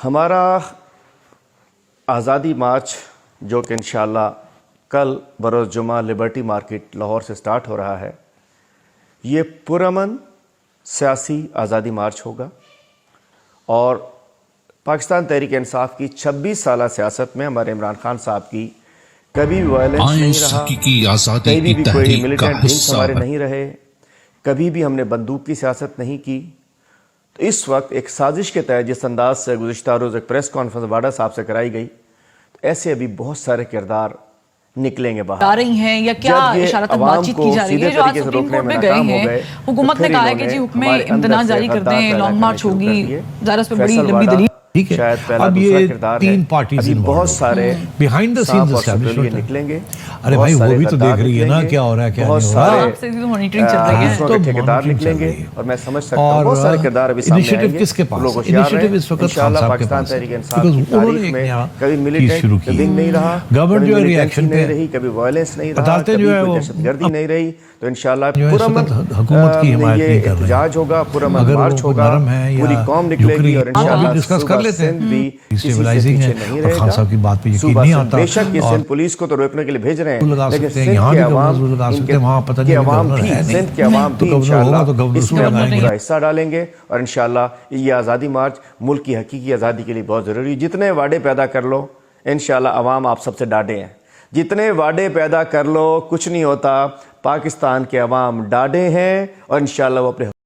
ہمارا آزادی مارچ جو کہ انشاءاللہ کل بروز جمعہ لبرٹی مارکیٹ لاہور سے سٹارٹ ہو رہا ہے، یہ پرامن سیاسی آزادی مارچ ہوگا اور پاکستان تحریک انصاف کی 26 سالہ سیاست میں ہمارے عمران خان صاحب کی کبھی بھی وائلنس نہیں رہا، کبھی بھی کوئی ملیٹنٹ ونگز ہمارے نہیں رہے، کبھی بھی ہم نے بندوق کی سیاست نہیں کی۔ تو اس وقت ایک سازش کے تحت جس انداز سے گزشتہ روز ایک پریس کانفرنس واڈا صاحب سے کرائی گئی، تو ایسے ابھی بہت سارے کردار نکلیں گے باہر آ رہی ہیں یا کیا اشارت بات چیت کی جا رہی ہے؟ جو آج سپریم کورٹ میں گئے ہیں، حکومت نے کہا ہے کہ جی حکم امتناع جاری کر دیں، لانگ مارچ ہوگی، ظاہر اس پہ بڑی لمبی دلیل۔ ٹھیک ہے، اب یہ تین پارٹیز بہت سارے بیہائنڈ دا سینز اسٹیبلشمنٹ نکلیں گے۔ ارے بھائی وہ بھی تو دیکھ رہی ہے نا کیا ہو رہا ہے کیا نہیں ہو رہا، آپ سے مانیٹرنگ چل رہی ہے تو ٹھیکیدار نکلیں گے اور میں سمجھ سکتا ہوں بہت سارے کردار ابھی سامنے آئیں گے۔ کس کے پاس لوگ ہوشیار ہیں، اس وقت انشاءاللہ پاکستان تحریک انصاف کی تاریخ میں کبھی ملیٹنٹ ونگ نہیں رہا، گورنمنٹ جو ہے کبھی ریاکشن ملیٹنسی پہ نہیں رہی، کبھی وائلنس نہیں رہا، عدالتیں کبھی جو ہے کوئی وہ دہشت گردی نہیں رہی۔ تو انشاءاللہ حکومت کی حمایت نہیں کر رہے، احتجاج ہوگا، پرامن اگر مارچ وہ ہوگا، نرم ہے پوری یا قوم نکلے گی اور انشاءاللہ ڈسکس کر لیتے سندھ بھی ہیں، کسی سے اسٹیبلائزنگ ہے پیچھے نہیں اور رہے خان گا۔ صاحب کی بات پہ یقین صوبہ نہیں سندھ آتا، بے شک یہ اور سندھ پولیس کو تو روکنے کے لیے بھیج رہے لگا ہیں، لیکن سکتے ہیں، سندھ یہاں کے بھی عوام گورنر لگا سکتے ہیں، وہاں پتہ کے نہیں عوام گورنر بھی ہے نہیں، سندھ کے عوام تو بھی گورنر ہوگا انشاءاللہ تو گورنر اس کو میں اپنا لگائیں گے۔ پورا حصہ ڈالیں گے اور انشاءاللہ یہ آزادی مارچ ملک کی حقیقی آزادی کے لیے بہت ضروری ہے۔ جتنے وعدے پیدا کر لو انشاءاللہ عوام آپ سب سے ڈاڈے ہیں، جتنے وعدے پیدا کر لو کچھ نہیں ہوتا، پاکستان کے عوام ڈاڈے ہیں اور انشاءاللہ وہ اپنے